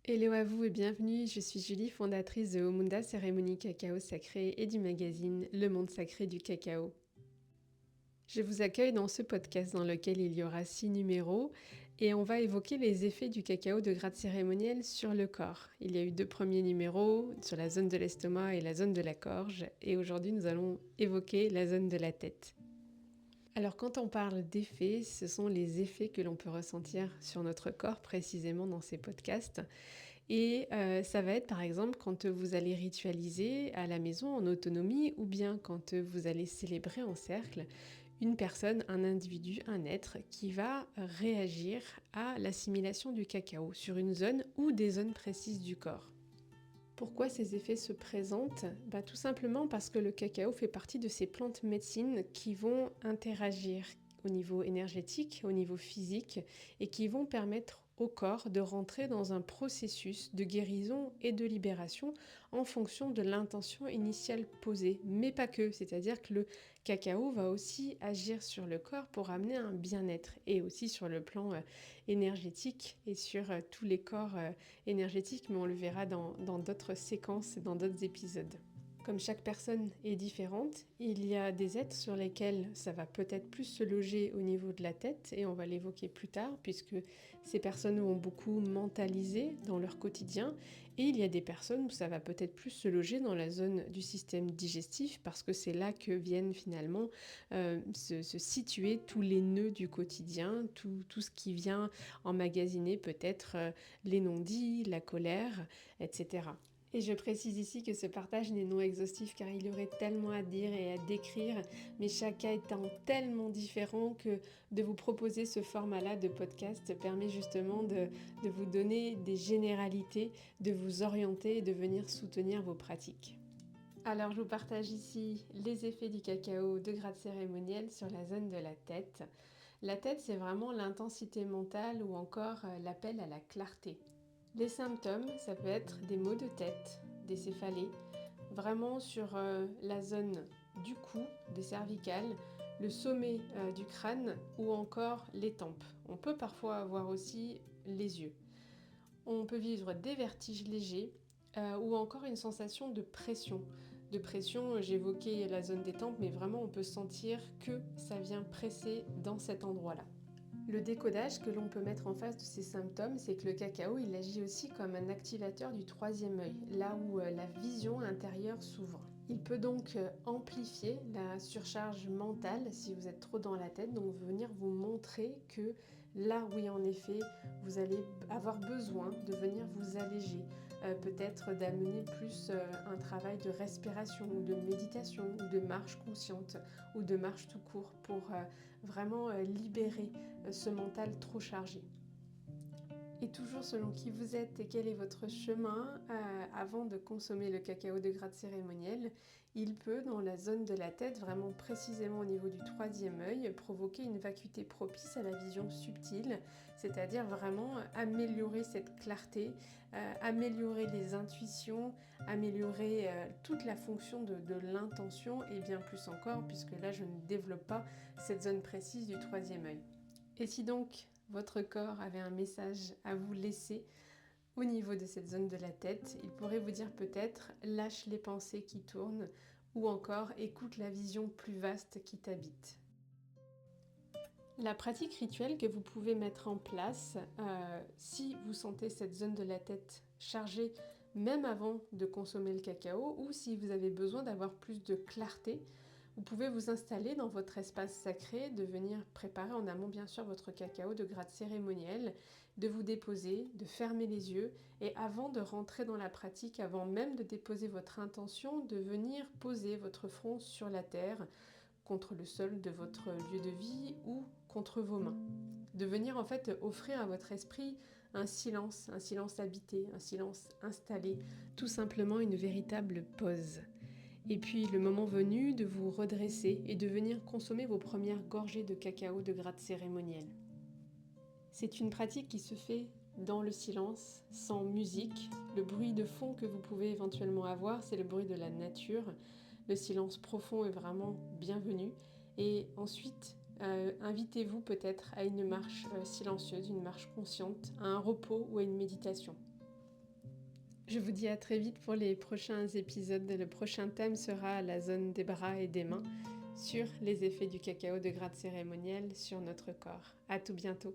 Hello à vous et bienvenue, je suis Julie, fondatrice de Omunda Cérémonie Cacao Sacré et du magazine Le Monde Sacré du Cacao. Je vous accueille dans ce podcast dans lequel il y aura 6 numéros et on va évoquer les effets du cacao de grade cérémoniel sur le corps. Il y a eu 2 premiers numéros sur la zone de l'estomac et la zone de la gorge et aujourd'hui nous allons évoquer la zone de la tête. Alors quand on parle d'effets, ce sont les effets que l'on peut ressentir sur notre corps précisément dans ces podcasts. Et ça va être par exemple quand vous allez ritualiser à la maison en autonomie ou bien quand vous allez célébrer en cercle une personne, un individu, un être qui va réagir à l'assimilation du cacao sur une zone ou des zones précises du corps. Pourquoi ces effets se présentent ? Tout simplement parce que le cacao fait partie de ces plantes médecines qui vont interagir au niveau énergétique, au niveau physique, et qui vont permettre au corps de rentrer dans un processus de guérison et de libération en fonction de l'intention initiale posée, mais pas que, c'est-à-dire que le cacao va aussi agir sur le corps pour amener un bien-être, et aussi sur le plan énergétique et sur tous les corps énergétiques, mais on le verra dans d'autres séquences, dans d'autres épisodes. Comme chaque personne est différente, il y a des êtres sur lesquels ça va peut-être plus se loger au niveau de la tête, et on va l'évoquer plus tard, puisque ces personnes vont beaucoup mentaliser dans leur quotidien, et il y a des personnes où ça va peut-être plus se loger dans la zone du système digestif, parce que c'est là que viennent finalement se situer tous les nœuds du quotidien, tout ce qui vient emmagasiner peut-être les non-dits, la colère, etc. Et je précise ici que ce partage n'est non exhaustif car il y aurait tellement à dire et à décrire, mais chaque cas étant tellement différent que de vous proposer ce format-là de podcast permet justement de vous donner des généralités, de vous orienter et de venir soutenir vos pratiques. Alors je vous partage ici les effets du cacao de grade cérémoniel sur la zone de la tête. La tête, c'est vraiment l'intensité mentale ou encore l'appel à la clarté. Les symptômes, ça peut être des maux de tête, des céphalées, vraiment sur la zone du cou, des cervicales, le sommet du crâne ou encore les tempes. On peut parfois avoir aussi les yeux. On peut vivre des vertiges légers ou encore une sensation de pression. De pression, j'évoquais la zone des tempes, mais vraiment on peut sentir que ça vient presser dans cet endroit-là. Le décodage que l'on peut mettre en face de ces symptômes, c'est que le cacao, il agit aussi comme un activateur du troisième œil, là où la vision intérieure s'ouvre. Il peut donc amplifier la surcharge mentale si vous êtes trop dans la tête, donc venir vous montrer que là, oui, en effet, vous allez avoir besoin de venir vous alléger, peut-être d'amener plus un travail de respiration ou de méditation ou de marche consciente ou de marche tout court pour vraiment libérer ce mental trop chargé. Et toujours selon qui vous êtes et quel est votre chemin, avant de consommer le cacao de grade cérémoniel, il peut, dans la zone de la tête, vraiment précisément au niveau du troisième œil, provoquer une vacuité propice à la vision subtile, c'est-à-dire vraiment améliorer cette clarté, améliorer les intuitions, améliorer toute la fonction de l'intention et bien plus encore, puisque là je ne développe pas cette zone précise du troisième œil. Et si donc votre corps avait un message à vous laisser au niveau de cette zone de la tête, il pourrait vous dire peut-être lâche les pensées qui tournent ou encore écoute la vision plus vaste qui t'habite. La pratique rituelle que vous pouvez mettre en place, si vous sentez cette zone de la tête chargée même avant de consommer le cacao ou si vous avez besoin d'avoir plus de clarté, vous pouvez vous installer dans votre espace sacré, de venir préparer en amont bien sûr votre cacao de grade cérémoniel, de vous déposer, de fermer les yeux et avant de rentrer dans la pratique, avant même de déposer votre intention, de venir poser votre front sur la terre, contre le sol de votre lieu de vie ou contre vos mains. De venir en fait offrir à votre esprit un silence habité, un silence installé, tout simplement une véritable pause. Et puis le moment venu de vous redresser et de venir consommer vos premières gorgées de cacao de grade cérémoniel. C'est une pratique qui se fait dans le silence, sans musique. Le bruit de fond que vous pouvez éventuellement avoir, c'est le bruit de la nature. Le silence profond est vraiment bienvenu. Et ensuite, invitez-vous peut-être à une marche silencieuse, une marche consciente, à un repos ou à une méditation. Je vous dis à très vite pour les prochains épisodes. Le prochain thème sera la zone des bras et des mains sur les effets du cacao de grade cérémoniel sur notre corps. À tout bientôt.